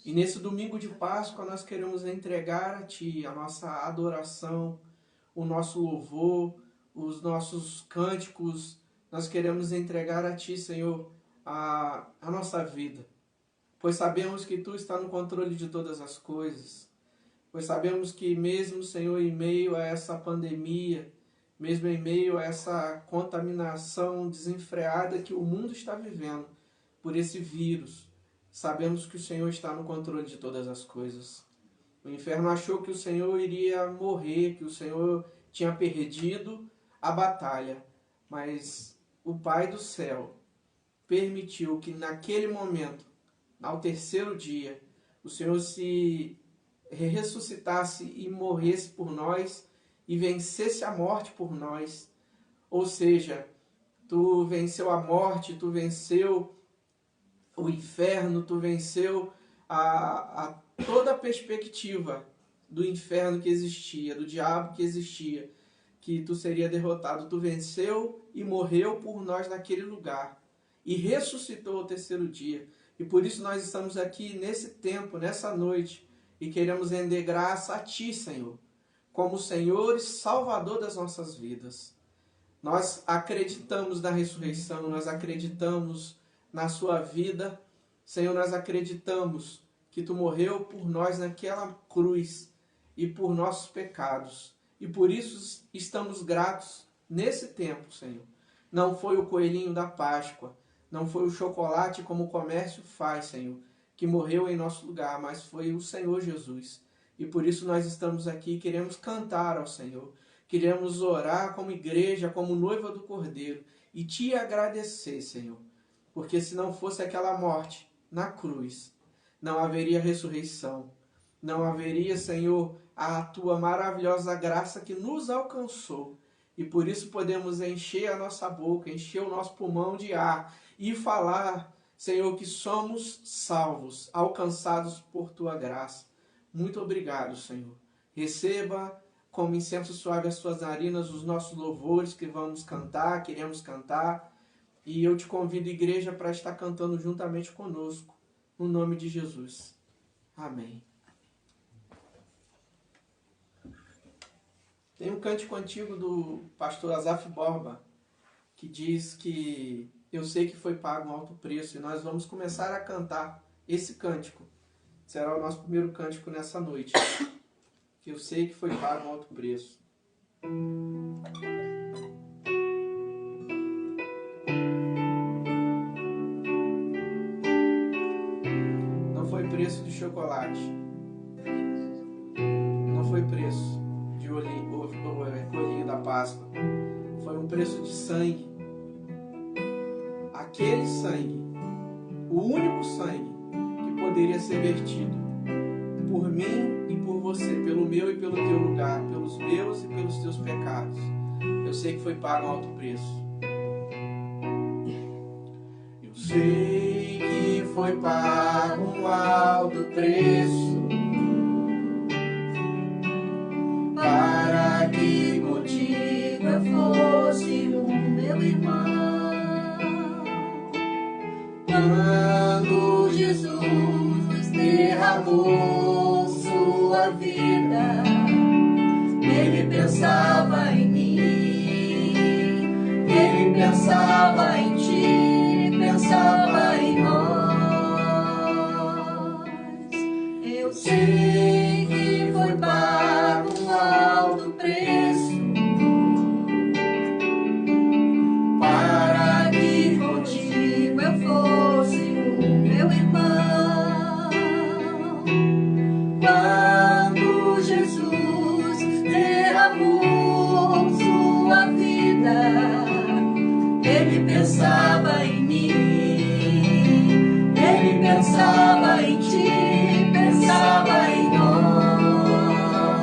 E nesse domingo de Páscoa nós queremos entregar a Ti a nossa adoração, o nosso louvor, os nossos cânticos. Nós queremos entregar a Ti, Senhor, a nossa vida. Pois sabemos que Tu está no controle de todas as coisas. Pois sabemos que mesmo, Senhor, em meio a essa pandemia, mesmo em meio a essa contaminação desenfreada que o mundo está vivendo por esse vírus, sabemos que o Senhor está no controle de todas as coisas. O inferno achou que o Senhor iria morrer, que o Senhor tinha perdido a batalha, mas o Pai do céu permitiu que naquele momento, ao terceiro dia, o Senhor se ressuscitasse e morresse por nós e vencesse a morte por nós. Ou seja, Tu venceu a morte, Tu venceu o inferno, Tu venceu toda a perspectiva do inferno que existia, do diabo que existia, que Tu seria derrotado. Tu venceu e morreu por nós naquele lugar e ressuscitou ao terceiro dia. E por isso nós estamos aqui nesse tempo, nessa noite, e queremos render graça a Ti, Senhor, como Senhor e Salvador das nossas vidas. Nós acreditamos na ressurreição, nós acreditamos na Sua vida. Senhor, nós acreditamos que Tu morreu por nós naquela cruz e por nossos pecados. E por isso estamos gratos nesse tempo, Senhor. Não foi o coelhinho da Páscoa, não foi o chocolate como o comércio faz, Senhor, que morreu em nosso lugar, mas foi o Senhor Jesus. E por isso nós estamos aqui e queremos cantar ao Senhor. Queremos orar como igreja, como noiva do Cordeiro e Te agradecer, Senhor. Porque se não fosse aquela morte na cruz, não haveria ressurreição. Não haveria, Senhor, a Tua maravilhosa graça que nos alcançou. E por isso podemos encher a nossa boca, encher o nosso pulmão de ar e falar, Senhor, que somos salvos, alcançados por Tua graça. Muito obrigado, Senhor. Receba como incenso suave as Tuas narinas os nossos louvores que vamos cantar, queremos cantar. E eu te convido, igreja, para estar cantando juntamente conosco, no nome de Jesus. Amém. Tem um cântico antigo do pastor Asaf Borba, que diz que eu sei que foi pago um alto preço, e nós vamos começar a cantar esse cântico. Será o nosso primeiro cântico nessa noite. Que eu sei que foi pago um alto preço. Não foi preço de chocolate. Não foi preço de coelhinho da Páscoa. Foi um preço de sangue. Aquele sangue, o único sangue que poderia ser vertido por mim e por você, pelo meu e pelo teu lugar, pelos meus e pelos teus pecados. Eu sei que foi pago um alto preço. Eu sei que foi pago um alto preço para que contigo eu fosse o meu irmão. Quando Jesus derramou sua vida, Ele pensava em mim, Ele pensava em ti, pensava em nós. Eu sei que foi pago um alto preço para que contigo eu fosse o meu irmão. Quando Jesus derramou sua vida, Ele pensava em mim, Ele pensava em ti, pensava em nós.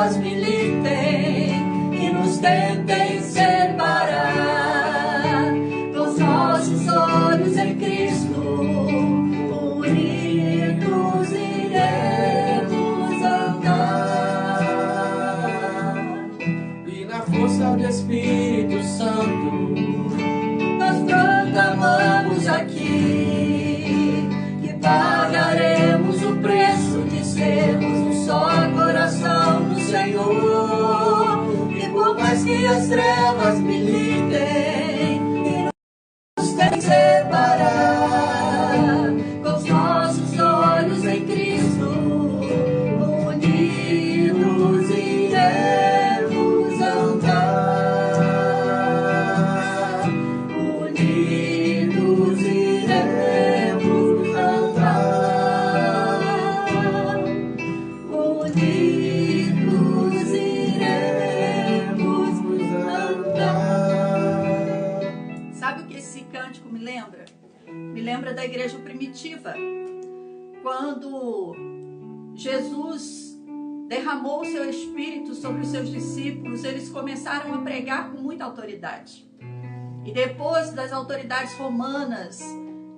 trevas militem e nos tentem separar, com os nossos olhos em Cristo, unidos iremos andar. E na força do Espírito Santo, nós proclamamos aqui que pagaremos o preço de sermos um só coração no Senhor. E por mais que as trevas militem e nos tentem separar, com os nossos olhos em Cristo, unidos iremos andar. Unidos iremos andar. Unidos iremos andar. Sabe o que esse cântico me lembra? Me lembra da igreja primitiva, quando Jesus derramou o seu Espírito sobre os seus discípulos. Eles começaram a pregar com muita autoridade. E depois das autoridades romanas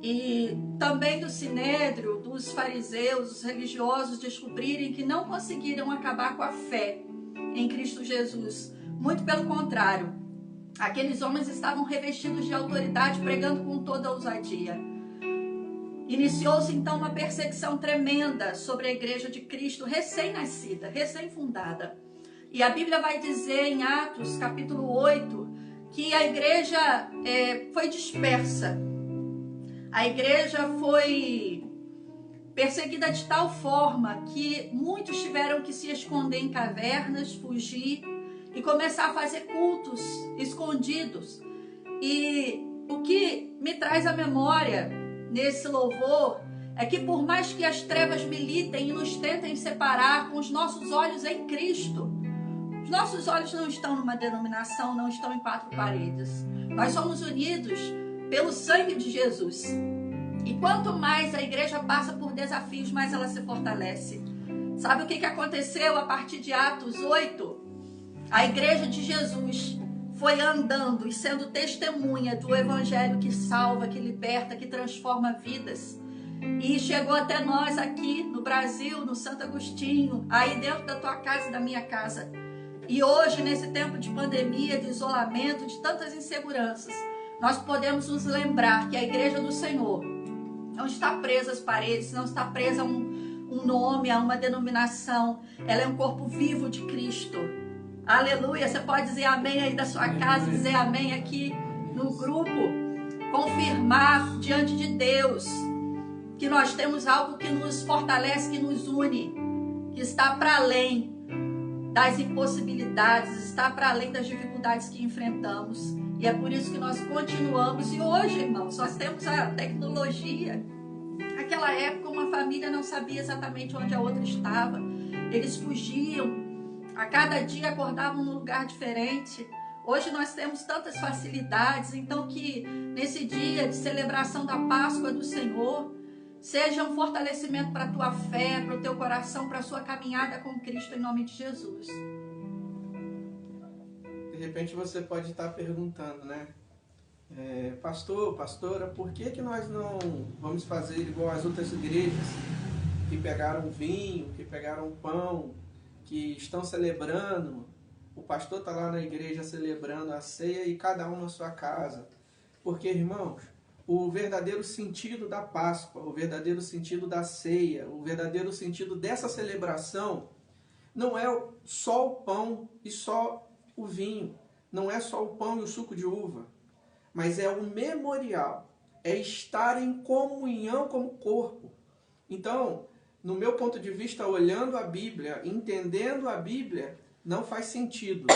e também do sinédrio, dos fariseus, os religiosos, descobrirem que não conseguiram acabar com a fé em Cristo Jesus, muito pelo contrário, aqueles homens estavam revestidos de autoridade, pregando com toda a ousadia. Iniciou-se então uma perseguição tremenda sobre a igreja de Cristo, recém-nascida, recém-fundada. E a Bíblia vai dizer em Atos capítulo 8 que a igreja foi dispersa. A igreja foi perseguida de tal forma que muitos tiveram que se esconder em cavernas, fugir e começar a fazer cultos escondidos. E o que me traz à memória nesse louvor é que por mais que as trevas militem e nos tentem separar, com os nossos olhos em Cristo, os nossos olhos não estão numa denominação, não estão em quatro paredes. Nós somos unidos pelo sangue de Jesus. E quanto mais a igreja passa por desafios, mais ela se fortalece. Sabe o que aconteceu a partir de Atos 8? A igreja de Jesus foi andando e sendo testemunha do evangelho que salva, que liberta, que transforma vidas. E chegou até nós aqui no Brasil, no Santo Agostinho, aí dentro da tua casa e da minha casa. E hoje, nesse tempo de pandemia, de isolamento, de tantas inseguranças, nós podemos nos lembrar que a igreja do Senhor não está presa às paredes, não está presa a um nome, a uma denominação. Ela é um corpo vivo de Cristo. Aleluia! Você pode dizer amém aí da sua casa, dizer amém aqui no grupo, confirmar diante de Deus que nós temos algo que nos fortalece, que nos une, que está para além das impossibilidades, está para além das dificuldades que enfrentamos. E é por isso que nós continuamos. E hoje, irmãos, nós temos a tecnologia. Naquela época, uma família não sabia exatamente onde a outra estava. Eles fugiam. A cada dia acordavam num lugar diferente. Hoje nós temos tantas facilidades. Então que nesse dia de celebração da Páscoa do Senhor, seja um fortalecimento para a tua fé, para o teu coração, para a sua caminhada com Cristo, em nome de Jesus. De repente você pode estar perguntando, né? Pastor, pastora, por que nós não vamos fazer igual as outras igrejas que pegaram vinho, que pegaram pão, que estão celebrando? O pastor está lá na igreja celebrando a ceia e cada um na sua casa. Porque, irmãos, o verdadeiro sentido da Páscoa, o verdadeiro sentido da ceia, o verdadeiro sentido dessa celebração não é só o pão e só o vinho, não é só o pão e o suco de uva, mas é o memorial, é estar em comunhão como corpo. Então, no meu ponto de vista, olhando a Bíblia, entendendo a Bíblia, não faz sentido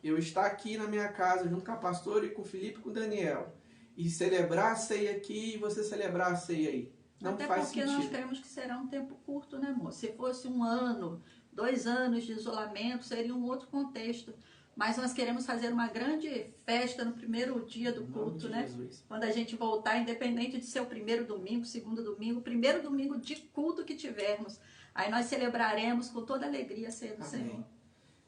eu estar aqui na minha casa junto com a pastora e com o Felipe e com o Daniel e celebrar a ceia aqui e você celebrar a ceia aí. Não faz sentido. Até porque nós cremos que será um tempo curto, né, amor? Se fosse 1 ano, 2 anos de isolamento, seria um outro contexto. Mas nós queremos fazer uma grande festa no primeiro dia do culto, né? Jesus. Quando a gente voltar, independente de ser o primeiro domingo, segundo domingo, primeiro domingo de culto que tivermos, aí nós celebraremos com toda alegria a ceia do Senhor.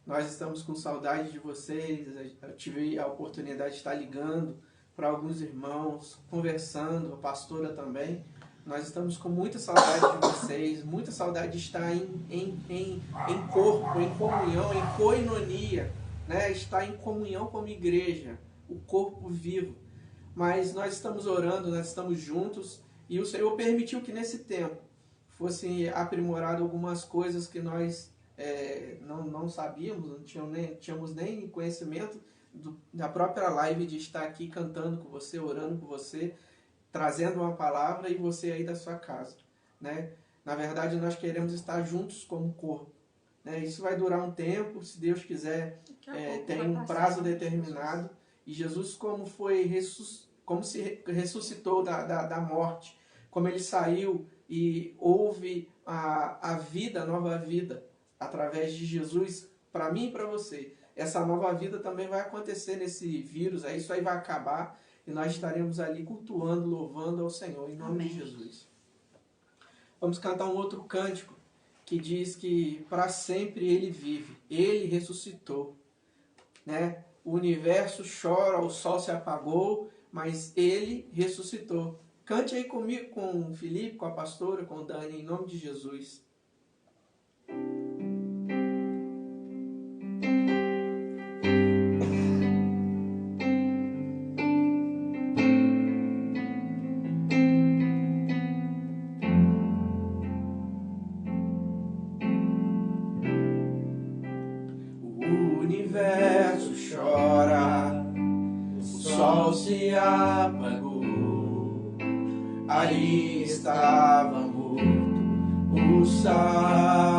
Nós estamos com saudade de vocês. Eu tive a oportunidade de estar ligando para alguns irmãos, conversando, a pastora também. Nós estamos com muita saudade de vocês, muita saudade de estar em corpo, em comunhão, em koinonia, né? Estar em comunhão como igreja, o corpo vivo. Mas nós estamos orando, nós estamos juntos, e o Senhor permitiu que nesse tempo fossem aprimorado algumas coisas que nós não sabíamos, não tínhamos nem conhecimento da própria live, de estar aqui cantando com você, orando com você, trazendo uma palavra, e você aí da sua casa, né? Na verdade, nós queremos estar juntos como corpo, né? Isso vai durar um tempo, se Deus quiser, tem um prazo determinado. E Jesus, como se ressuscitou da morte, como ele saiu e houve a vida, a nova vida, através de Jesus, para mim e para você. Essa nova vida também vai acontecer nesse vírus, aí isso aí vai acabar, e nós estaremos ali cultuando, louvando ao Senhor, em nome de Jesus. Vamos cantar um outro cântico, que diz que para sempre Ele vive, Ele ressuscitou, né? O universo chora, o sol se apagou, mas Ele ressuscitou. Cante aí comigo, com o Felipe, com a pastora, com o Dani, em nome de Jesus. O universo chora, o sol se apagou, aí estava morto o Salvador,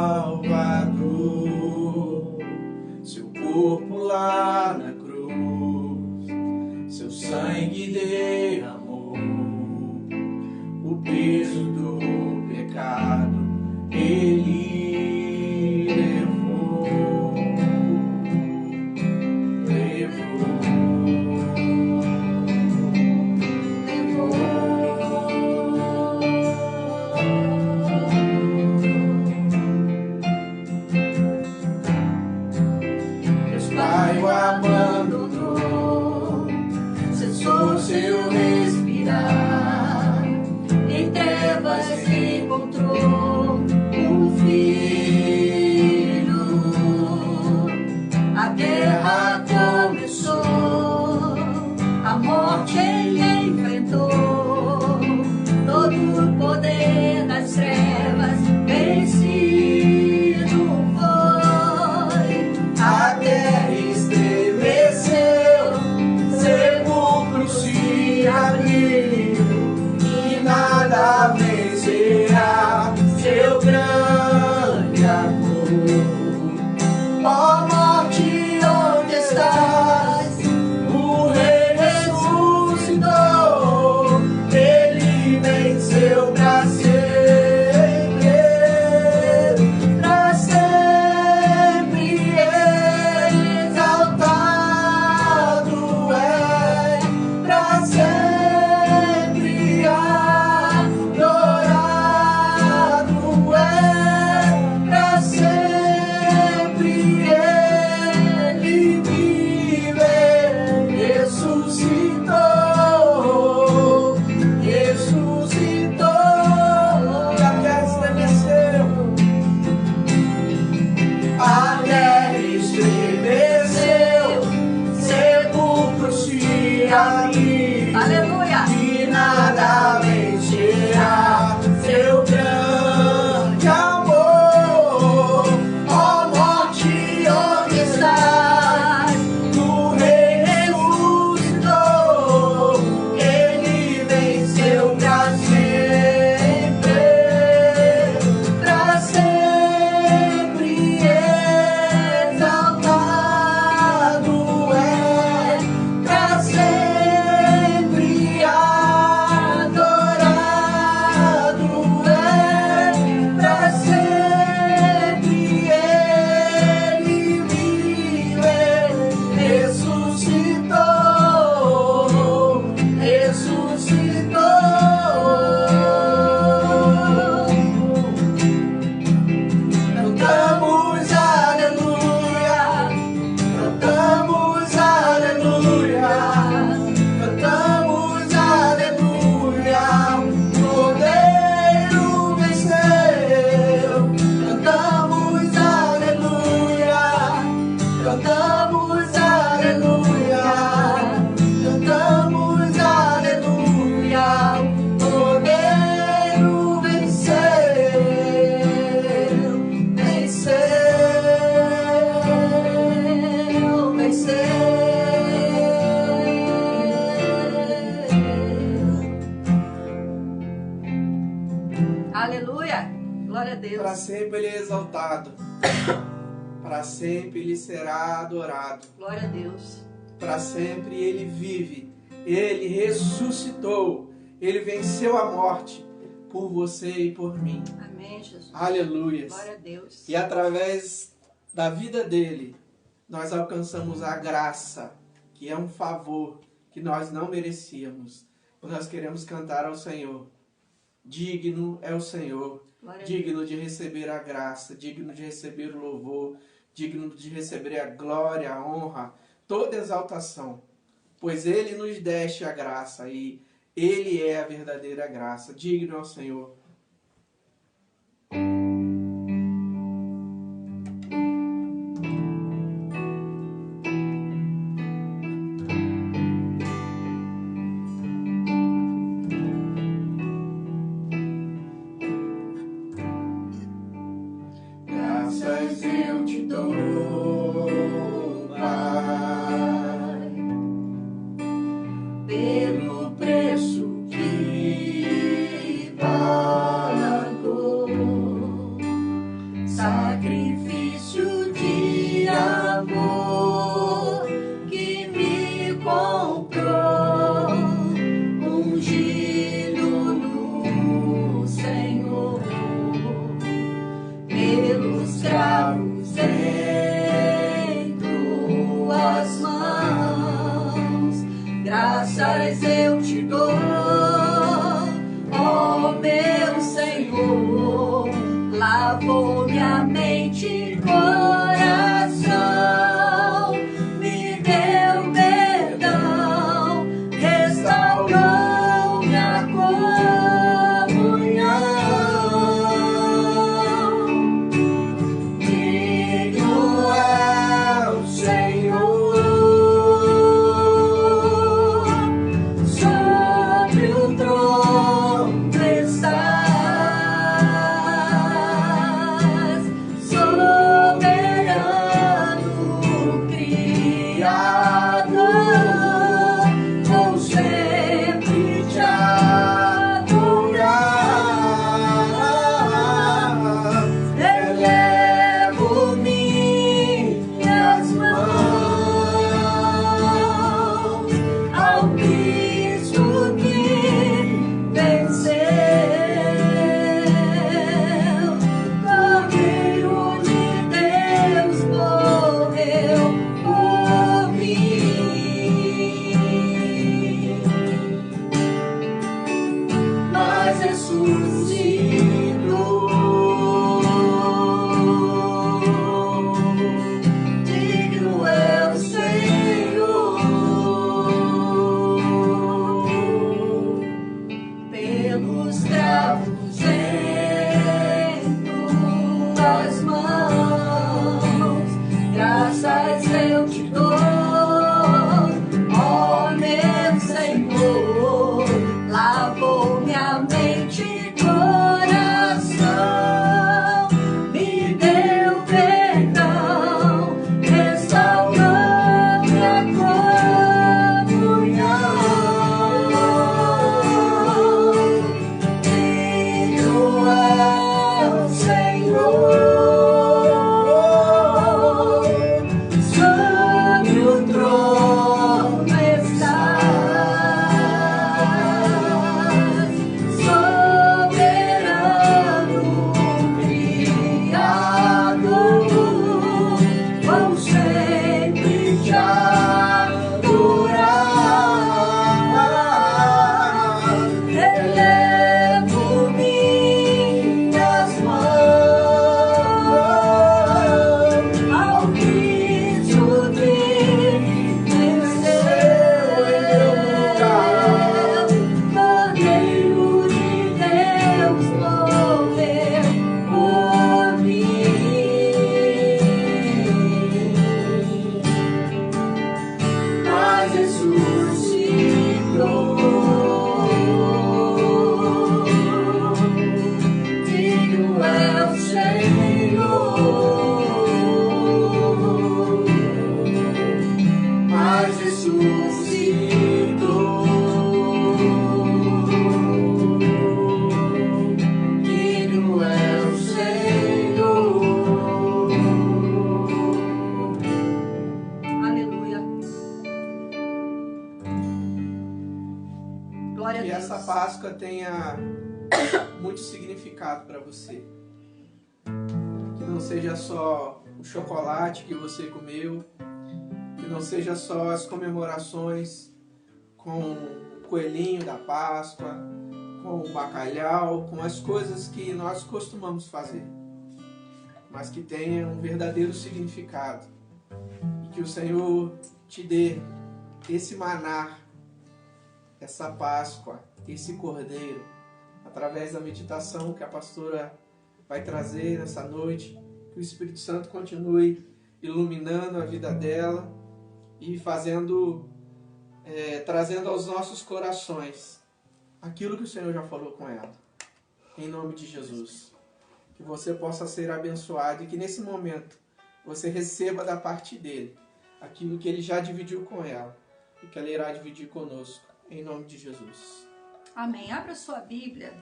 seu corpo lá na cruz, seu sangue derramou, o peso do pecado Ele levou. Deus Pai o abandonou, cessou seu respirar, em trevas encontrou o Filho. A guerra começou, a morte ele enfrentou, todo o poder das trevas vencido foi. A terra estremeceu, sepulcro se abriu, e nada vencerá seu grande amor. Ó morte, onde estás? O Rei ressuscitou, Ele venceu para sempre, exaltado é, para sempre adorado é, para sempre Aleluia. Glória a Deus. Para sempre Ele é exaltado. Para sempre Ele será adorado. Glória a Deus. Para sempre Ele vive. Ele ressuscitou. Ele venceu a morte por você e por mim. Amém, Jesus. Aleluia. Glória a Deus. E através da vida dele, nós alcançamos a graça, que é um favor que nós não merecíamos. E nós queremos cantar ao Senhor. Digno é o Senhor, digno de receber a graça, digno de receber o louvor, digno de receber a glória, a honra, toda exaltação. Pois Ele nos deste a graça e Ele é a verdadeira graça. Digno é o Senhor. Graças eu te dou, Pai, pelo preço que pagou, sacrifício de amor que me comprou, ungido no Senhor, pelos cravos em tuas mãos. Graças eu te dou, ó meu Senhor, lavou minha mente e coração, me deu perdão, restaurou minha comunhão. Digno é o Senhor, sobre o trono estás, soberano Criador, vou sempre te adorar. Elevo minhas mãos ao Cristo que venceu, Cordeiro de Deus morreu por mim, mas ressuscitou. Digno é o Senhor, pelos cravos em tuas mãos. Graças eu te dou, ó meu Senhor, lavou minha mente e coração, me deu perdão, restaurou minha comunhão. Digno tenha muito significado para você. Que não seja só o chocolate que você comeu, que não seja só as comemorações com o coelhinho da Páscoa, com o bacalhau, com as coisas que nós costumamos fazer, mas que tenha um verdadeiro significado. E que o Senhor te dê esse maná, essa Páscoa, esse Cordeiro, através da meditação que a pastora vai trazer nessa noite. Que o Espírito Santo continue iluminando a vida dela e trazendo aos nossos corações aquilo que o Senhor já falou com ela. Em nome de Jesus. Que você possa ser abençoado e que nesse momento você receba da parte dele aquilo que ele já dividiu com ela e que ela irá dividir conosco. Em nome de Jesus. Amém. Abra sua Bíblia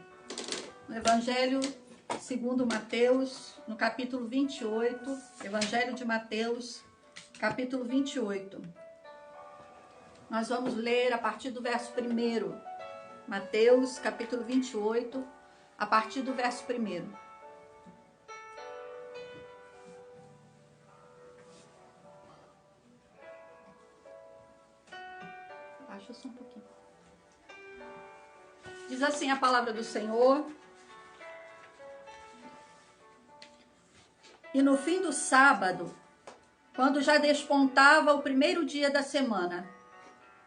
no Evangelho segundo Mateus, no capítulo 28. Evangelho de Mateus, capítulo 28. Nós vamos ler a partir do verso 1. Mateus, capítulo 28, a partir do verso 1. Baixa só um pouquinho. Diz assim a palavra do Senhor: E no fim do sábado, quando já despontava o primeiro dia da semana,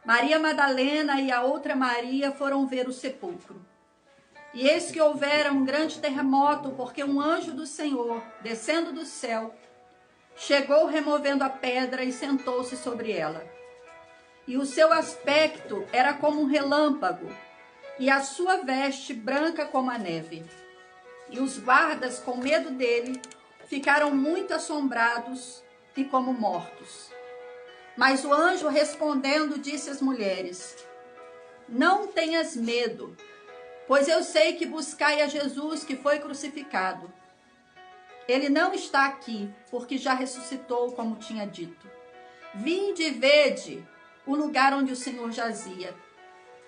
Maria Madalena e a outra Maria foram ver o sepulcro. E eis que houvera um grande terremoto, porque um anjo do Senhor, descendo do céu, chegou removendo a pedra e sentou-se sobre ela. E o seu aspecto era como um relâmpago, e a sua veste branca como a neve. E os guardas, com medo dele, ficaram muito assombrados e como mortos. Mas o anjo, respondendo, disse às mulheres: Não tenhas medo, pois eu sei que buscai a Jesus que foi crucificado. Ele não está aqui, porque já ressuscitou, como tinha dito. Vinde e vede o lugar onde o Senhor jazia.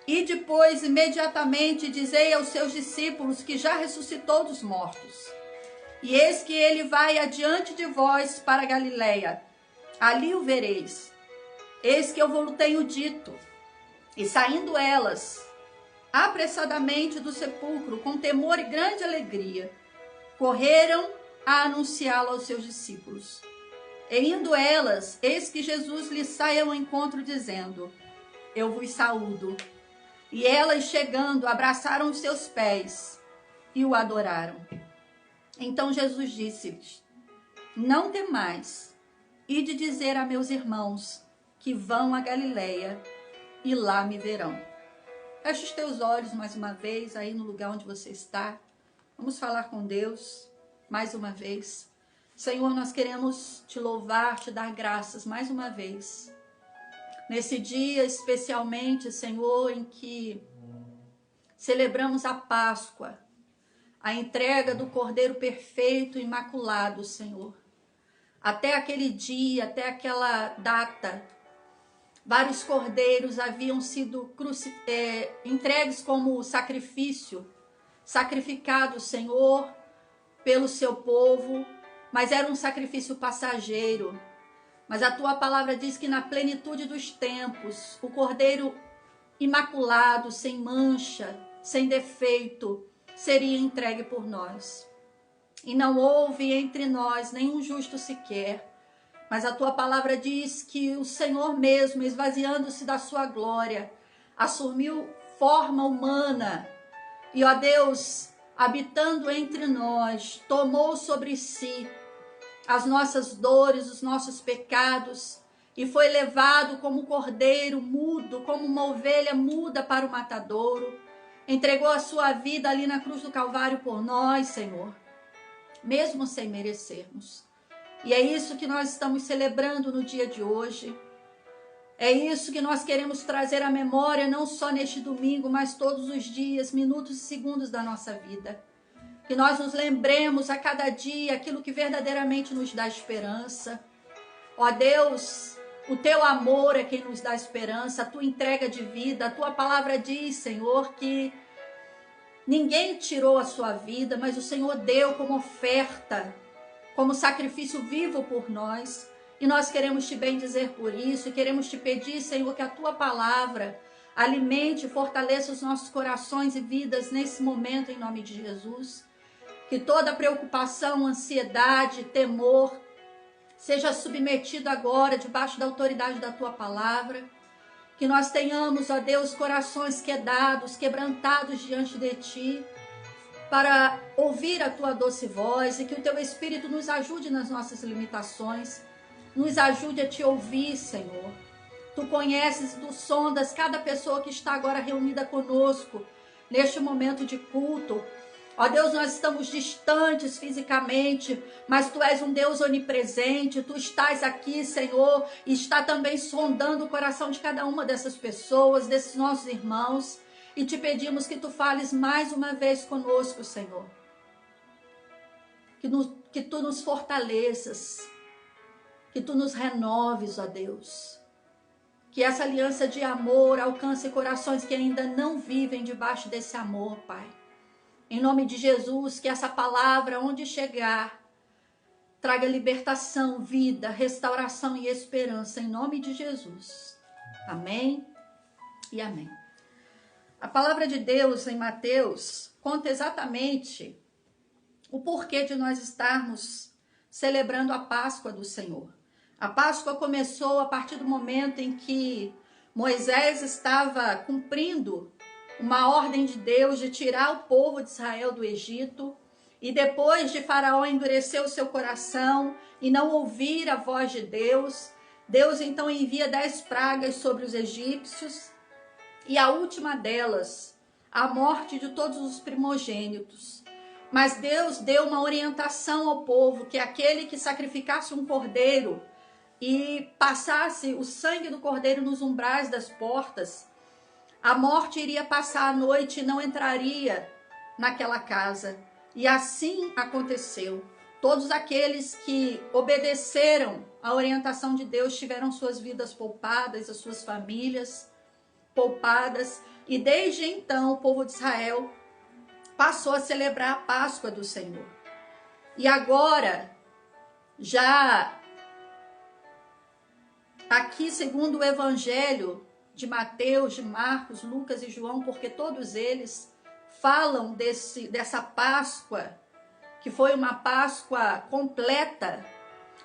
E depois, imediatamente, dizei aos seus discípulos que já ressuscitou dos mortos. E eis que ele vai adiante de vós para Galiléia. Ali o vereis. Eis que eu vos tenho dito. E saindo elas, apressadamente do sepulcro, com temor e grande alegria, correram a anunciá-lo aos seus discípulos. E indo elas, eis que Jesus lhes sai ao encontro, dizendo: Eu vos saúdo. E elas, chegando, abraçaram os seus pés e o adoraram. Então Jesus disse-lhes: Não temais, ide dizer a meus irmãos que vão a Galiléia e lá me verão. Feche os teus olhos mais uma vez aí no lugar onde você está. Vamos falar com Deus mais uma vez. Senhor, nós queremos te louvar, te dar graças mais uma vez. Nesse dia especialmente, Senhor, em que celebramos a Páscoa, a entrega do Cordeiro perfeito e imaculado, Senhor. Até aquele dia, até aquela data, vários cordeiros haviam sido entregues como sacrifício, sacrificados, Senhor, pelo seu povo, mas era um sacrifício passageiro. Mas a tua palavra diz que na plenitude dos tempos, o Cordeiro imaculado, sem mancha, sem defeito, seria entregue por nós. E não houve entre nós nenhum justo sequer. Mas a tua palavra diz que o Senhor mesmo, esvaziando-se da sua glória, assumiu forma humana. E, ó Deus, habitando entre nós, tomou sobre si as nossas dores, os nossos pecados, e foi levado como um cordeiro mudo, como uma ovelha muda para o matadouro. Entregou a sua vida ali na cruz do Calvário por nós, Senhor, mesmo sem merecermos. E é isso que nós estamos celebrando no dia de hoje. É isso que nós queremos trazer à memória, não só neste domingo, mas todos os dias, minutos e segundos da nossa vida. Que nós nos lembremos a cada dia aquilo que verdadeiramente nos dá esperança. Ó Deus, o teu amor é quem nos dá esperança, a tua entrega de vida. A tua palavra diz, Senhor, que Ninguém tirou a sua vida, mas o Senhor deu como oferta, como sacrifício vivo por nós. E nós queremos te bendizer por isso e queremos te pedir, Senhor, que a tua palavra alimente e fortaleça os nossos corações e vidas nesse momento, em nome de Jesus. Que toda preocupação, ansiedade, temor seja submetido agora debaixo da autoridade da tua palavra. Que nós tenhamos, ó Deus, corações quedados, quebrantados diante de ti, para ouvir a tua doce voz, e que o teu Espírito nos ajude nas nossas limitações, nos ajude a te ouvir, Senhor. Tu conheces, tu sondas cada pessoa que está agora reunida conosco, neste momento de culto. Ó Deus, nós estamos distantes fisicamente, mas Tu és um Deus onipresente, Tu estás aqui, Senhor, e está também sondando o coração de cada uma dessas pessoas, desses nossos irmãos, e te pedimos que Tu fales mais uma vez conosco, Senhor. Que Tu nos fortaleças, que Tu nos renoves, ó Deus. Que essa aliança de amor alcance corações que ainda não vivem debaixo desse amor, Pai. Em nome de Jesus, que essa palavra, onde chegar, traga libertação, vida, restauração e esperança, em nome de Jesus. Amém e amém. A palavra de Deus em Mateus conta exatamente o porquê de nós estarmos celebrando a Páscoa do Senhor. A Páscoa começou a partir do momento em que Moisés estava cumprindo uma ordem de Deus de tirar o povo de Israel do Egito, e depois de Faraó endurecer o seu coração e não ouvir a voz de Deus, Deus então envia 10 pragas sobre os egípcios, e a última delas, a morte de todos os primogênitos. Mas Deus deu uma orientação ao povo, que aquele que sacrificasse um cordeiro e passasse o sangue do cordeiro nos umbrais das portas, a morte iria passar a noite e não entraria naquela casa. E assim aconteceu. Todos aqueles que obedeceram à orientação de Deus tiveram suas vidas poupadas, as suas famílias poupadas. E desde então o povo de Israel passou a celebrar a Páscoa do Senhor. E agora, já aqui, segundo o Evangelho de Mateus, de Marcos, Lucas e João, porque todos eles falam dessa Páscoa, que foi uma Páscoa completa,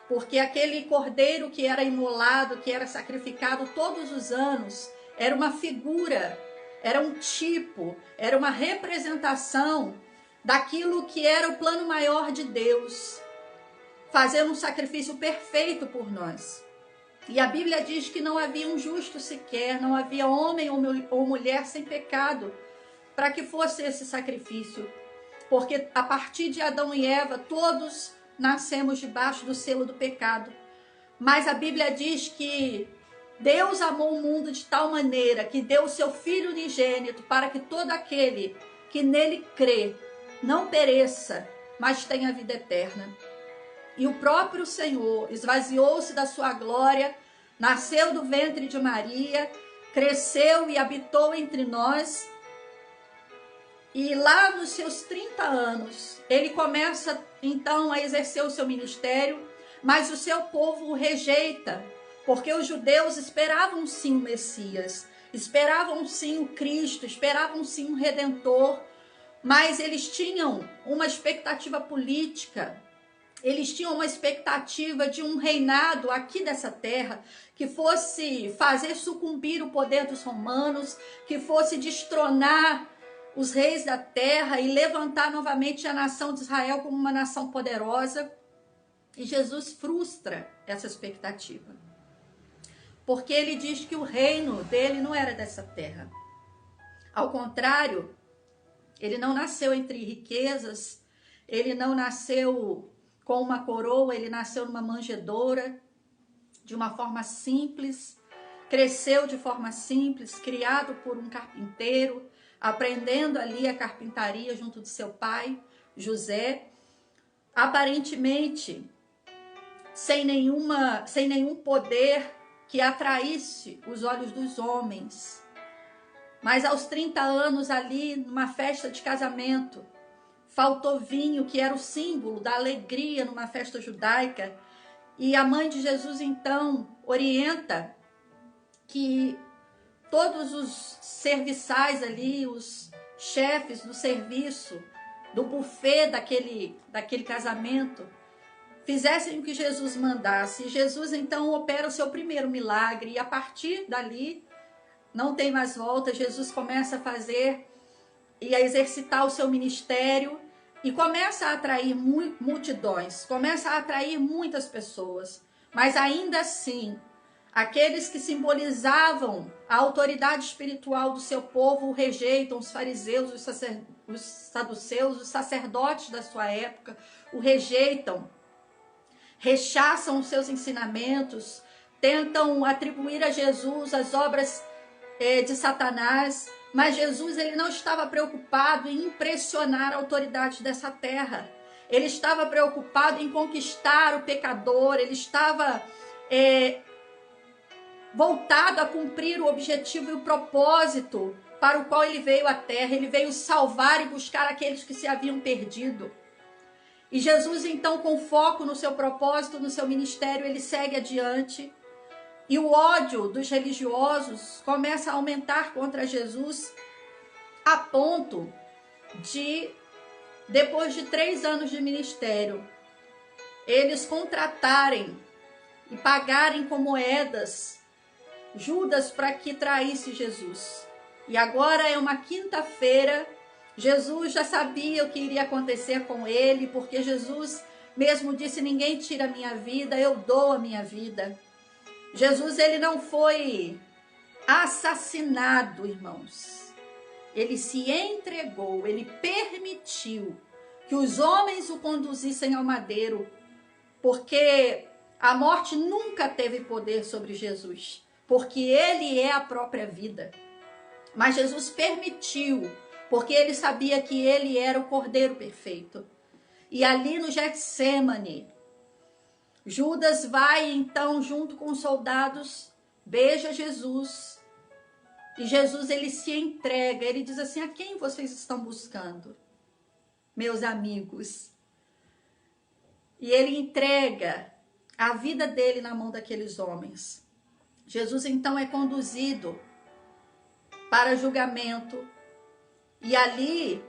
porque aquele cordeiro que era imolado, que era sacrificado todos os anos, era uma figura, era um tipo, era uma representação daquilo que era o plano maior de Deus, fazendo um sacrifício perfeito por nós. E a Bíblia diz que não havia um justo sequer, não havia homem ou mulher sem pecado para que fosse esse sacrifício. Porque a partir de Adão e Eva, todos nascemos debaixo do selo do pecado. Mas a Bíblia diz que Deus amou o mundo de tal maneira que deu o seu Filho unigênito para que todo aquele que nele crê não pereça, mas tenha vida eterna. E o próprio Senhor esvaziou-se da sua glória, nasceu do ventre de Maria, cresceu e habitou entre nós. E lá nos seus 30 anos, ele começa então a exercer o seu ministério, mas o seu povo o rejeita, porque os judeus esperavam sim o Messias, esperavam sim o Cristo, esperavam sim o Redentor, mas eles tinham uma expectativa política. Eles tinham uma expectativa de um reinado aqui dessa terra que fosse fazer sucumbir o poder dos romanos, que fosse destronar os reis da terra e levantar novamente a nação de Israel como uma nação poderosa. E Jesus frustra essa expectativa, porque ele diz que o reino dele não era dessa terra. Ao contrário, ele não nasceu entre riquezas, ele não nasceu com uma coroa, ele nasceu numa manjedoura, de uma forma simples, cresceu de forma simples, criado por um carpinteiro, aprendendo ali a carpintaria junto de seu pai, José, aparentemente sem nenhum poder que atraísse os olhos dos homens. Mas aos 30 anos ali, numa festa de casamento, faltou vinho, que era o símbolo da alegria numa festa judaica. E a mãe de Jesus, então, orienta que todos os serviçais ali, os chefes do serviço, do buffet daquele casamento, fizessem o que Jesus mandasse. E Jesus, então, opera o seu primeiro milagre. E a partir dali, não tem mais volta. Jesus começa a fazer e a exercitar o seu ministério e começa a atrair multidões, começa a atrair muitas pessoas. Mas ainda assim, aqueles que simbolizavam a autoridade espiritual do seu povo o rejeitam. Os fariseus, os saduceus, os sacerdotes da sua época o rejeitam, rechaçam os seus ensinamentos, tentam atribuir a Jesus as obras de Satanás. Mas Jesus, ele não estava preocupado em impressionar a autoridade dessa terra. Ele estava preocupado em conquistar o pecador. Ele estava voltado a cumprir o objetivo e o propósito para o qual ele veio à terra. Ele veio salvar e buscar aqueles que se haviam perdido. E Jesus, então, com foco no seu propósito, no seu ministério, ele segue adiante. E o ódio dos religiosos começa a aumentar contra Jesus, a ponto de, depois de 3 anos de ministério, eles contratarem e pagarem com moedas Judas para que traísse Jesus. E agora é uma quinta-feira, Jesus já sabia o que iria acontecer com ele, porque Jesus mesmo disse: ninguém tira a minha vida, eu dou a minha vida. Jesus, ele não foi assassinado, irmãos. Ele se entregou, ele permitiu que os homens o conduzissem ao madeiro, porque a morte nunca teve poder sobre Jesus, porque ele é a própria vida. Mas Jesus permitiu, porque ele sabia que ele era o Cordeiro perfeito. E ali no Getsêmani, Judas vai então junto com os soldados, beija Jesus. E Jesus, ele se entrega, ele diz assim: a quem vocês estão buscando? Meus amigos. E ele entrega a vida dele na mão daqueles homens. Jesus então é conduzido para julgamento. E ali,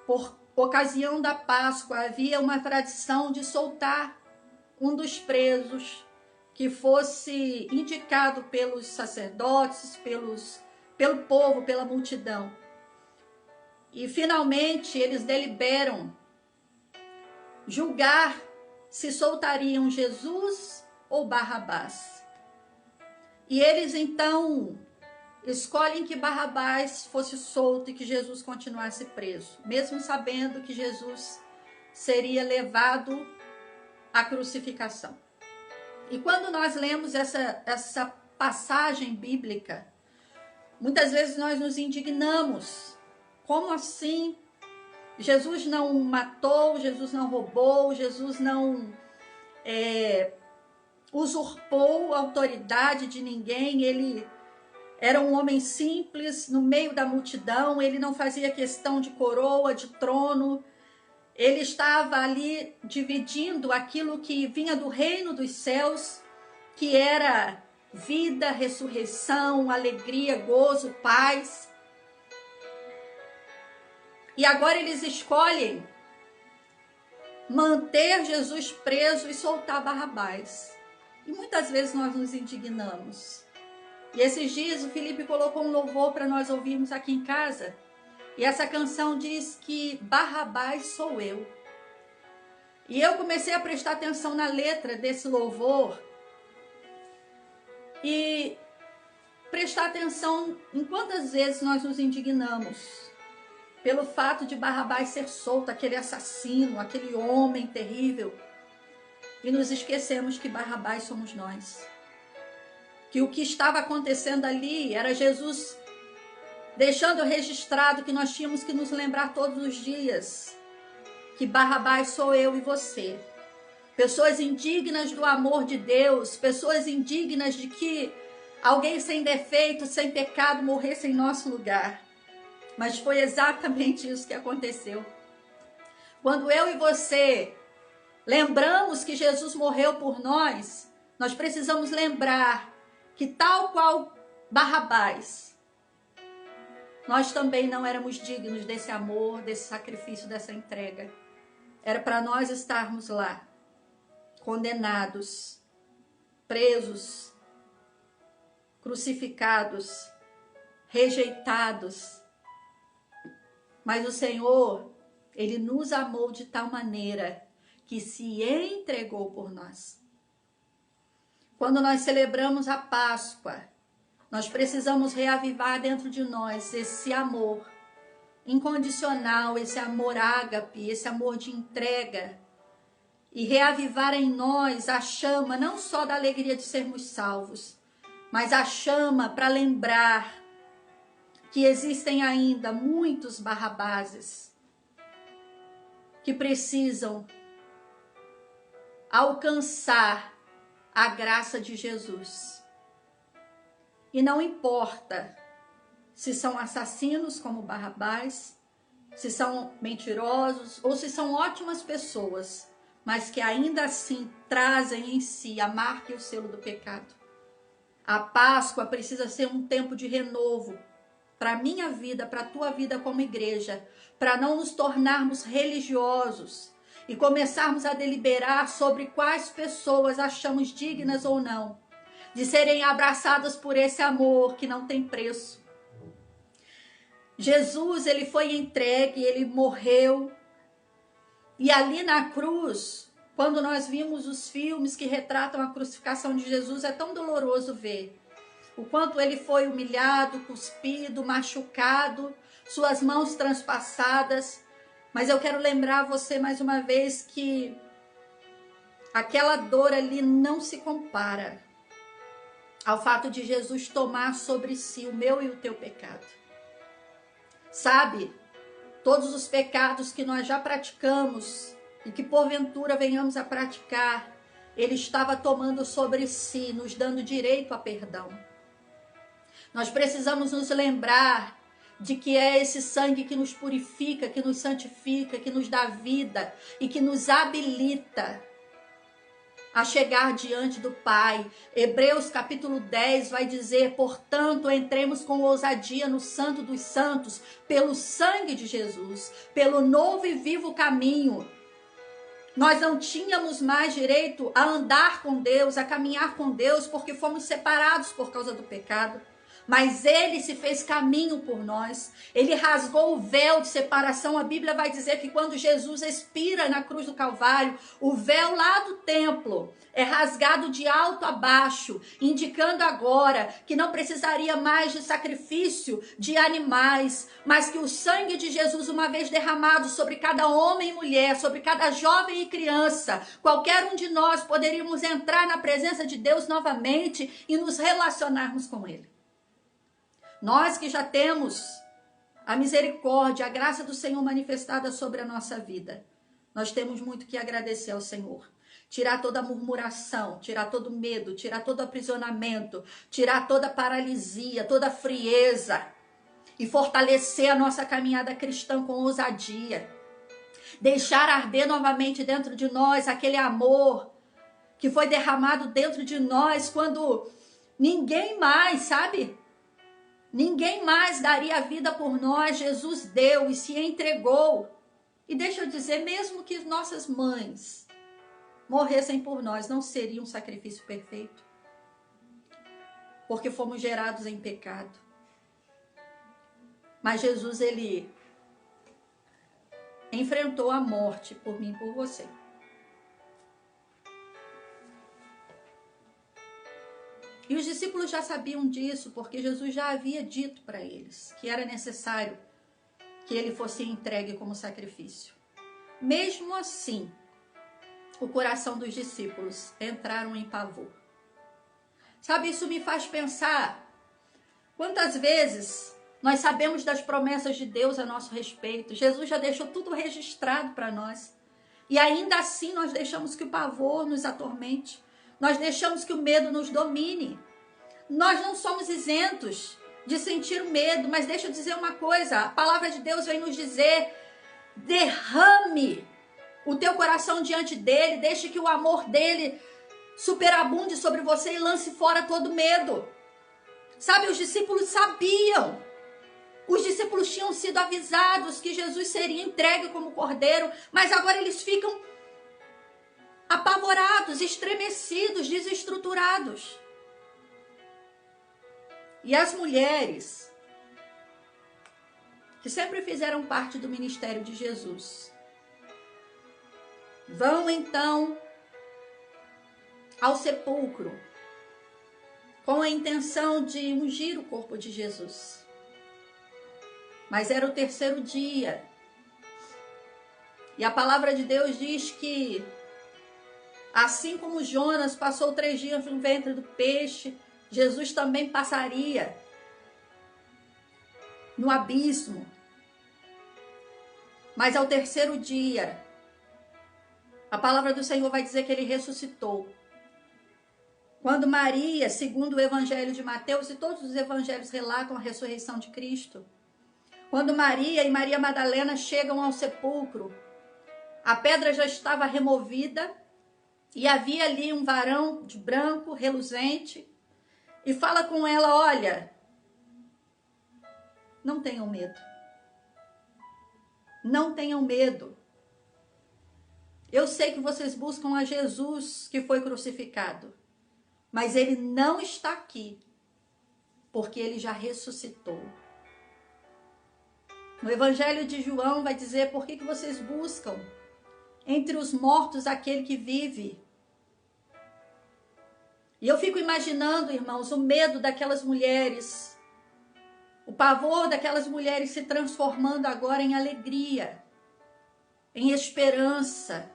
por ocasião da Páscoa, havia uma tradição de soltar um dos presos que fosse indicado pelos sacerdotes, pelo povo, pela multidão. E finalmente eles deliberam julgar se soltariam Jesus ou Barrabás. E eles então escolhem que Barrabás fosse solto e que Jesus continuasse preso, mesmo sabendo que Jesus seria levado à crucificação. E quando nós lemos essa passagem bíblica, muitas vezes nós nos indignamos. Como assim? Jesus não matou, Jesus não roubou, Jesus não usurpou a autoridade de ninguém. Ele era um homem simples no meio da multidão, ele não fazia questão de coroa, de trono. Ele estava ali dividindo aquilo que vinha do reino dos céus, que era vida, ressurreição, alegria, gozo, paz. E agora eles escolhem manter Jesus preso e soltar Barrabás. E muitas vezes nós nos indignamos. E esses dias o Felipe colocou um louvor para nós ouvirmos aqui em casa. E essa canção diz que Barrabás sou eu. E eu comecei a prestar atenção na letra desse louvor e prestar atenção em quantas vezes nós nos indignamos pelo fato de Barrabás ser solto, aquele assassino, aquele homem terrível, e nos esquecemos que Barrabás somos nós. Que o que estava acontecendo ali era Jesus deixando registrado que nós tínhamos que nos lembrar todos os dias que Barrabás sou eu e você. Pessoas indignas do amor de Deus, pessoas indignas de que alguém sem defeito, sem pecado, morresse em nosso lugar. Mas foi exatamente isso que aconteceu. Quando eu e você lembramos que Jesus morreu por nós, nós precisamos lembrar que, tal qual Barrabás, nós também não éramos dignos desse amor, desse sacrifício, dessa entrega. Era para nós estarmos lá, condenados, presos, crucificados, rejeitados. Mas o Senhor, Ele nos amou de tal maneira que se entregou por nós. Quando nós celebramos a Páscoa, nós precisamos reavivar dentro de nós esse amor incondicional, esse amor ágape, esse amor de entrega, e reavivar em nós a chama não só da alegria de sermos salvos, mas a chama para lembrar que existem ainda muitos Barrabáses que precisam alcançar a graça de Jesus. E não importa se são assassinos como Barrabás, se são mentirosos ou se são ótimas pessoas, mas que ainda assim trazem em si a marca e o selo do pecado. A Páscoa precisa ser um tempo de renovo para a minha vida, para a tua vida como igreja, para não nos tornarmos religiosos e começarmos a deliberar sobre quais pessoas achamos dignas ou não de serem abraçadas por esse amor que não tem preço. Jesus, ele foi entregue, ele morreu. E ali na cruz, quando nós vimos os filmes que retratam a crucificação de Jesus, é tão doloroso ver o quanto ele foi humilhado, cuspido, machucado, suas mãos transpassadas. Mas eu quero lembrar você mais uma vez que aquela dor ali não se compara ao fato de Jesus tomar sobre si o meu e o teu pecado. Sabe, todos os pecados que nós já praticamos e que porventura venhamos a praticar, ele estava tomando sobre si, nos dando direito a perdão. Nós precisamos nos lembrar de que é esse sangue que nos purifica, que nos santifica, que nos dá vida e que nos habilita a chegar diante do Pai. Hebreus capítulo 10 vai dizer: portanto, entremos com ousadia no Santo dos Santos, pelo sangue de Jesus, pelo novo e vivo caminho. Nós não tínhamos mais direito a andar com Deus, a caminhar com Deus, porque fomos separados por causa do pecado. Mas ele se fez caminho por nós. Ele rasgou o véu de separação. A Bíblia vai dizer que quando Jesus expira na cruz do Calvário, o véu lá do templo é rasgado de alto a baixo, indicando agora que não precisaria mais de sacrifício de animais, mas que o sangue de Jesus, uma vez derramado sobre cada homem e mulher, sobre cada jovem e criança, qualquer um de nós poderíamos entrar na presença de Deus novamente e nos relacionarmos com Ele. Nós que já temos a misericórdia, a graça do Senhor manifestada sobre a nossa vida, nós temos muito que agradecer ao Senhor. Tirar toda a murmuração, tirar todo o medo, tirar todo o aprisionamento, tirar toda a paralisia, toda a frieza e fortalecer a nossa caminhada cristã com ousadia. Deixar arder novamente dentro de nós aquele amor que foi derramado dentro de nós quando ninguém mais, sabe? Ninguém mais daria a vida por nós. Jesus deu e se entregou. E deixa eu dizer, mesmo que nossas mães morressem por nós, não seria um sacrifício perfeito, porque fomos gerados em pecado. Mas Jesus, ele enfrentou a morte por mim e por você. E os discípulos já sabiam disso, porque Jesus já havia dito para eles que era necessário que ele fosse entregue como sacrifício. Mesmo assim, o coração dos discípulos entraram em pavor. Sabe, isso me faz pensar quantas vezes nós sabemos das promessas de Deus a nosso respeito. Jesus já deixou tudo registrado para nós. E ainda assim nós deixamos que o pavor nos atormente. Nós deixamos que o medo nos domine. Nós não somos isentos de sentir medo, mas deixa eu dizer uma coisa, a palavra de Deus vem nos dizer, derrame o teu coração diante dele, deixe que o amor dele superabunde sobre você e lance fora todo medo. Sabe, os discípulos sabiam, os discípulos tinham sido avisados que Jesus seria entregue como cordeiro, mas agora eles ficam apavorados, estremecidos, desestruturados. E as mulheres que sempre fizeram parte do ministério de Jesus vão então ao sepulcro com a intenção de ungir o corpo de Jesus. Mas era o terceiro dia. E a palavra de Deus diz que assim como Jonas passou 3 dias no ventre do peixe, Jesus também passaria no abismo. Mas ao terceiro dia, a palavra do Senhor vai dizer que ele ressuscitou. Quando Maria, segundo o evangelho de Mateus, e todos os evangelhos relatam a ressurreição de Cristo, quando Maria e Maria Madalena chegam ao sepulcro, a pedra já estava removida e havia ali um varão de branco, reluzente, e fala com ela, olha, não tenham medo. Não tenham medo. Eu sei que vocês buscam a Jesus que foi crucificado, mas ele não está aqui, porque ele já ressuscitou. No Evangelho de João vai dizer, por que vocês buscam entre os mortos aquele que vive? E eu fico imaginando, irmãos, o medo daquelas mulheres, o pavor daquelas mulheres se transformando agora em alegria, em esperança.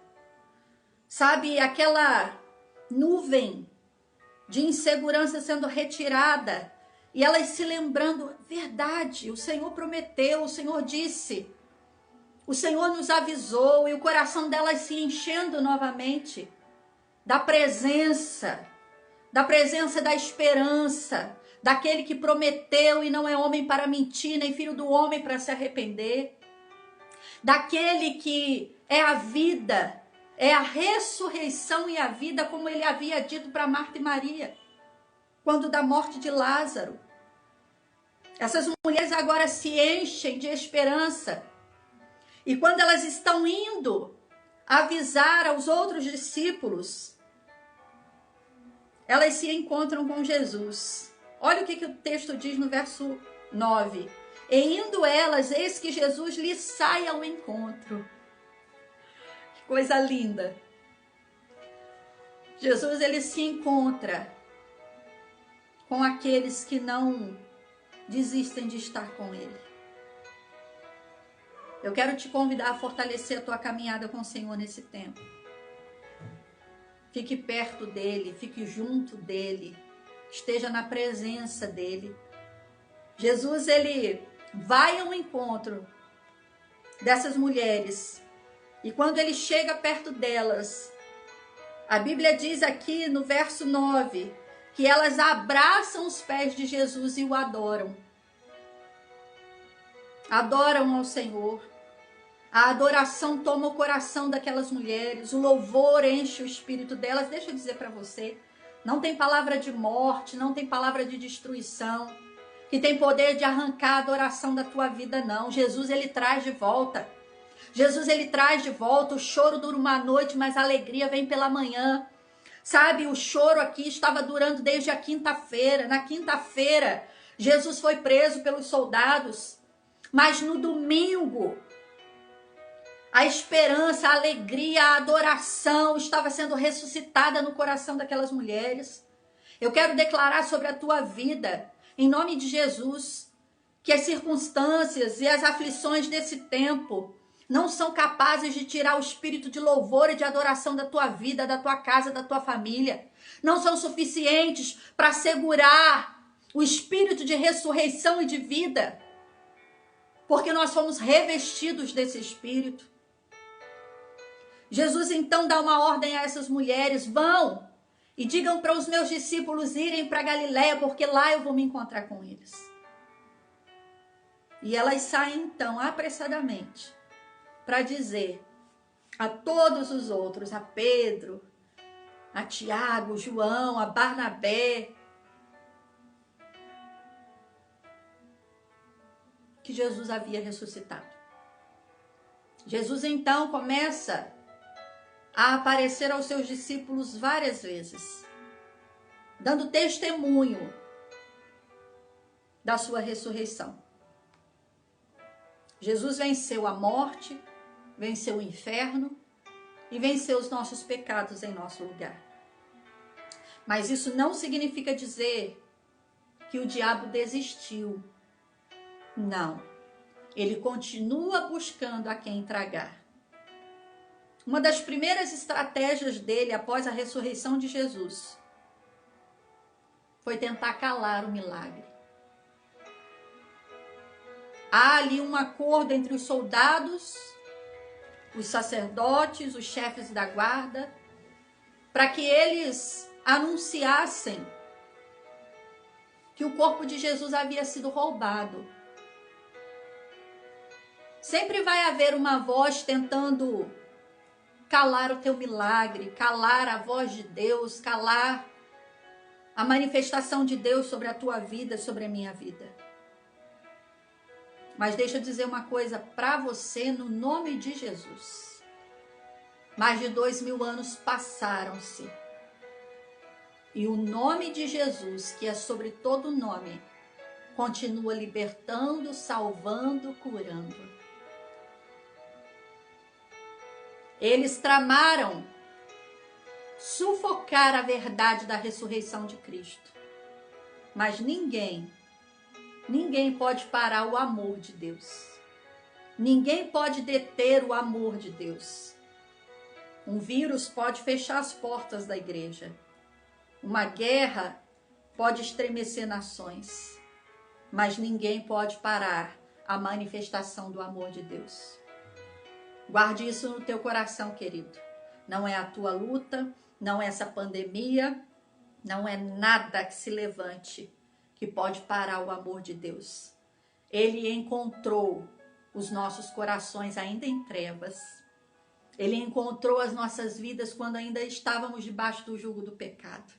Sabe, aquela nuvem de insegurança sendo retirada e elas se lembrando, verdade, o Senhor prometeu, o Senhor disse, o Senhor nos avisou, e o coração delas se enchendo novamente da presença da esperança, daquele que prometeu e não é homem para mentir, nem filho do homem para se arrepender, daquele que é a vida, é a ressurreição e a vida, como ele havia dito para Marta e Maria, quando da morte de Lázaro. Essas mulheres agora se enchem de esperança, e quando elas estão indo avisar aos outros discípulos, elas se encontram com Jesus. Olha o que o texto diz no verso 9. E indo elas, eis que Jesus lhes sai ao encontro. Que coisa linda. Jesus, ele se encontra com aqueles que não desistem de estar com ele. Eu quero te convidar a fortalecer a tua caminhada com o Senhor nesse tempo. Fique perto dele, fique junto dele, esteja na presença dele. Jesus, ele vai ao encontro dessas mulheres, e quando ele chega perto delas, a Bíblia diz aqui no verso 9, que elas abraçam os pés de Jesus e o adoram. Adoram ao Senhor. A adoração toma o coração daquelas mulheres, o louvor enche o espírito delas. Deixa eu dizer para você, não tem palavra de morte, não tem palavra de destruição, que tem poder de arrancar a adoração da tua vida, não. Jesus, ele traz de volta. Jesus, ele traz de volta. O choro dura uma noite, mas a alegria vem pela manhã. Sabe, o choro aqui estava durando desde a quinta-feira. Na quinta-feira, Jesus foi preso pelos soldados, mas no domingo, a esperança, a alegria, a adoração estava sendo ressuscitada no coração daquelas mulheres. Eu quero declarar sobre a tua vida, em nome de Jesus, que as circunstâncias e as aflições desse tempo não são capazes de tirar o espírito de louvor e de adoração da tua vida, da tua casa, da tua família. Não são suficientes para segurar o espírito de ressurreição e de vida, porque nós fomos revestidos desse espírito. Jesus então dá uma ordem a essas mulheres, vão e digam para os meus discípulos irem para Galiléia, porque lá eu vou me encontrar com eles. E elas saem então apressadamente para dizer a todos os outros, a Pedro, a Tiago, João, a Barnabé, que Jesus havia ressuscitado. Jesus então começa a aparecer aos seus discípulos várias vezes, dando testemunho da sua ressurreição. Jesus venceu a morte, venceu o inferno e venceu os nossos pecados em nosso lugar. Mas isso não significa dizer que o diabo desistiu. Não. Ele continua buscando a quem tragar. Uma das primeiras estratégias dele após a ressurreição de Jesus foi tentar calar o milagre. Há ali um acordo entre os soldados, os sacerdotes, os chefes da guarda, para que eles anunciassem que o corpo de Jesus havia sido roubado. Sempre vai haver uma voz tentando calar o teu milagre, calar a voz de Deus, calar a manifestação de Deus sobre a tua vida, sobre a minha vida. Mas deixa eu dizer uma coisa para você no nome de Jesus. Mais de 2000 anos passaram-se. E o nome de Jesus, que é sobre todo nome, continua libertando, salvando, curando. Eles tramaram sufocar a verdade da ressurreição de Cristo. Mas ninguém pode parar o amor de Deus. Ninguém pode deter o amor de Deus. Um vírus pode fechar as portas da igreja. Uma guerra pode estremecer nações. Mas ninguém pode parar a manifestação do amor de Deus. Guarde isso no teu coração, querido. Não é a tua luta, não é essa pandemia, não é nada que se levante que pode parar o amor de Deus. Ele encontrou os nossos corações ainda em trevas. Ele encontrou as nossas vidas quando ainda estávamos debaixo do jugo do pecado.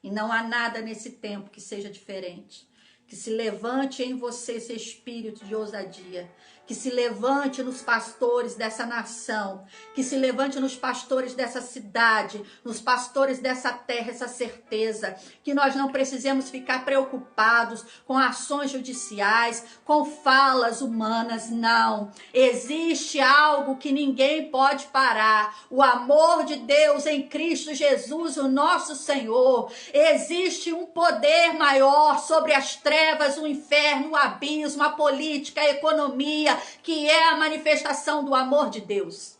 E não há nada nesse tempo que seja diferente. Que se levante em você esse espírito de ousadia. Que se levante nos pastores dessa nação. Que se levante nos pastores dessa cidade. Nos pastores dessa terra, essa certeza. Que nós não precisamos ficar preocupados com ações judiciais, com falas humanas, não. Existe algo que ninguém pode parar. O amor de Deus em Cristo Jesus, o nosso Senhor. Existe um poder maior sobre as trevas, o inferno, o abismo, a política, a economia, que é a manifestação do amor de Deus.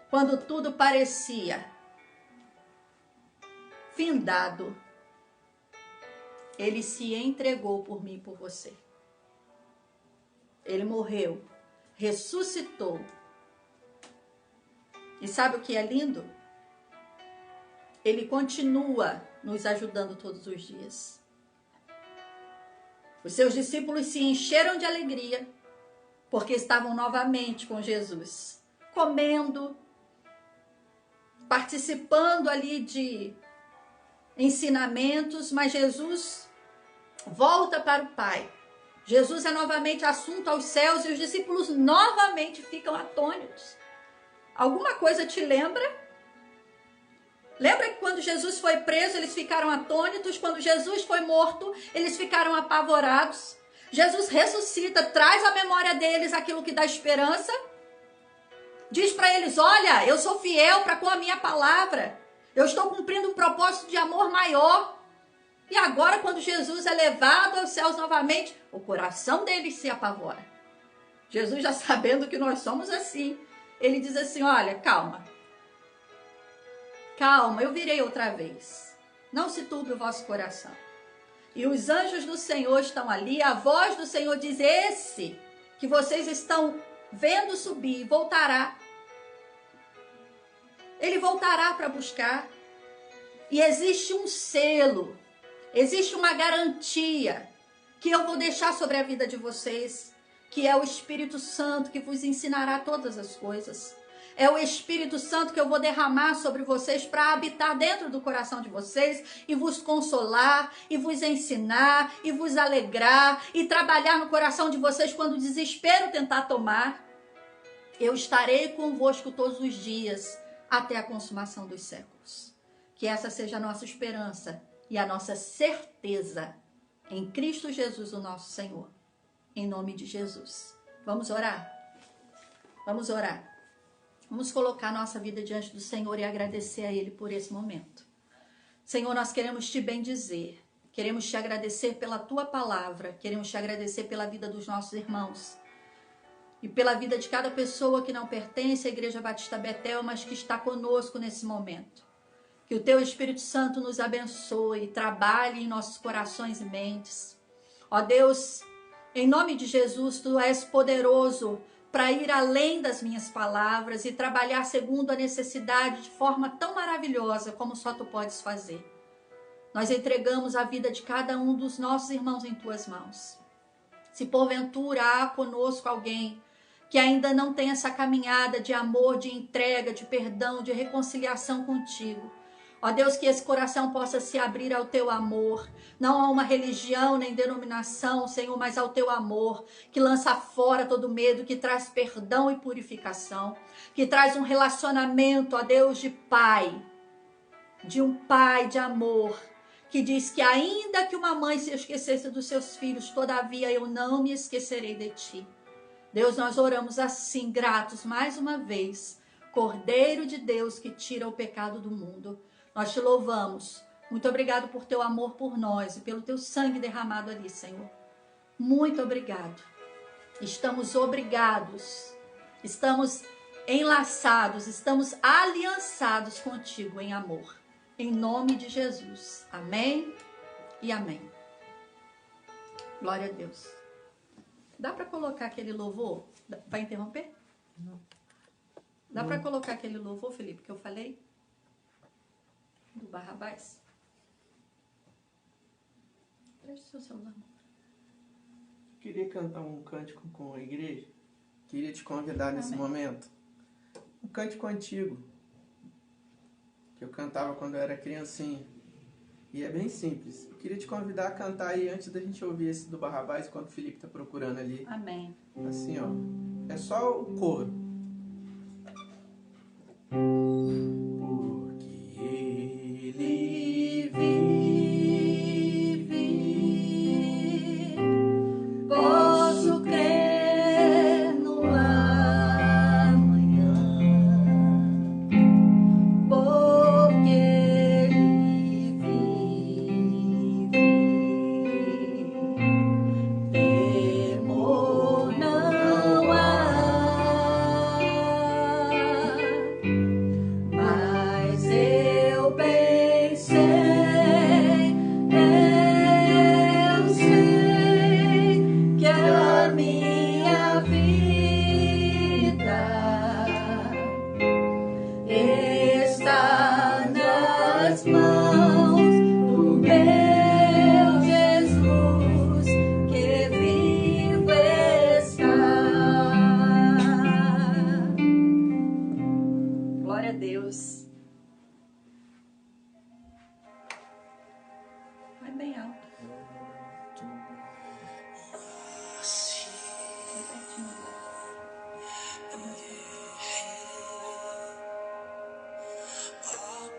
Quando tudo parecia findado, ele se entregou por mim e por você. Ele morreu, ressuscitou. E sabe o que é lindo? Ele continua nos ajudando todos os dias. Os seus discípulos se encheram de alegria, porque estavam novamente com Jesus, comendo, participando ali de ensinamentos, mas Jesus volta para o Pai. Jesus é novamente assunto aos céus e os discípulos novamente ficam atônitos. Alguma coisa te lembra? Lembra que quando Jesus foi preso, eles ficaram atônitos? Quando Jesus foi morto, eles ficaram apavorados? Jesus ressuscita, traz à memória deles aquilo que dá esperança. Diz para eles, olha, eu sou fiel para com a minha palavra. Eu estou cumprindo um propósito de amor maior. E agora, quando Jesus é levado aos céus novamente, o coração deles se apavora. Jesus, já sabendo que nós somos assim, ele diz assim, olha, calma. Calma, eu virei outra vez. Não se turbe o vosso coração. E os anjos do Senhor estão ali. A voz do Senhor diz, esse que vocês estão vendo subir, voltará. Ele voltará para buscar. E existe um selo, existe uma garantia que eu vou deixar sobre a vida de vocês, que é o Espírito Santo que vos ensinará todas as coisas. É o Espírito Santo que eu vou derramar sobre vocês para habitar dentro do coração de vocês e vos consolar, e vos ensinar, e vos alegrar, e trabalhar no coração de vocês quando o desespero tentar tomar. Eu estarei convosco todos os dias até a consumação dos séculos. Que essa seja a nossa esperança e a nossa certeza em Cristo Jesus, o nosso Senhor. Em nome de Jesus. Vamos orar? Vamos orar. Vamos colocar nossa vida diante do Senhor e agradecer a Ele por esse momento. Senhor, nós queremos te bendizer. Queremos te agradecer pela tua palavra. Queremos te agradecer pela vida dos nossos irmãos. E pela vida de cada pessoa que não pertence à Igreja Batista Betel, mas que está conosco nesse momento. Que o teu Espírito Santo nos abençoe, trabalhe em nossos corações e mentes. Ó Deus, em nome de Jesus, tu és poderoso para ir além das minhas palavras e trabalhar segundo a necessidade de forma tão maravilhosa como só tu podes fazer. Nós entregamos a vida de cada um dos nossos irmãos em tuas mãos. Se porventura há conosco alguém que ainda não tem essa caminhada de amor, de entrega, de perdão, de reconciliação contigo, ó Deus, que esse coração possa se abrir ao teu amor, não a uma religião nem denominação, Senhor, mas ao teu amor, que lança fora todo medo, que traz perdão e purificação, que traz um relacionamento, ó Deus, de pai, de um pai de amor, que diz que ainda que uma mãe se esquecesse dos seus filhos, todavia eu não me esquecerei de ti. Deus, nós oramos assim, gratos mais uma vez, Cordeiro de Deus que tira o pecado do mundo. Nós te louvamos. Muito obrigado por teu amor por nós e pelo teu sangue derramado ali, Senhor. Muito obrigado. Estamos obrigados, estamos enlaçados, estamos aliançados contigo em amor. Em nome de Jesus. Amém e amém. Glória a Deus. Dá para colocar aquele louvor? Vai interromper? Não. Dá para colocar aquele louvor, Felipe, que eu falei? Do Barrabás? Preste seu celular. Queria cantar um cântico com a igreja. Queria te convidar nesse momento. Um cântico antigo. Que eu cantava quando eu era criancinha. E é bem simples. Eu queria te convidar a cantar aí antes da gente ouvir esse do Barrabás, enquanto o Felipe tá procurando ali. Amém. Assim, ó. É só o coro. Porque ele vive, posso crer no amanhã, porque ele vive, temor não há. Mas eu bem sei, que a minha vida está nas mãos do meu Jesus, que vivo está. Glória a Deus. Vai bem alto. Vai pertinho. A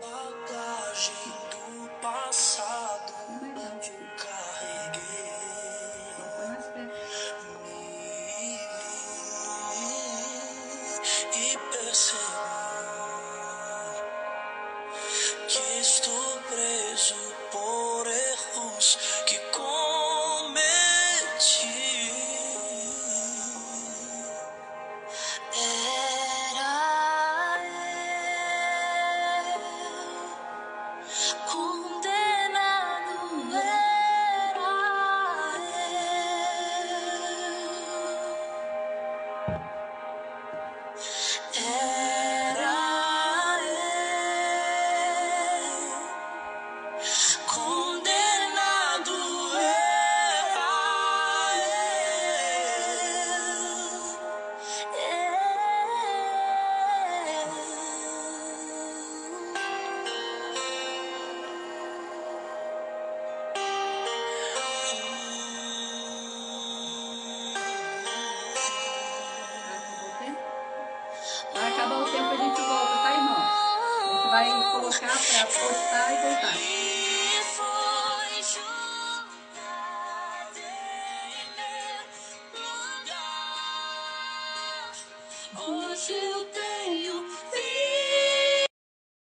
bagagem do passado Vai mais alto. carreguei, Não foi mais perto. e percebi postar e voltar.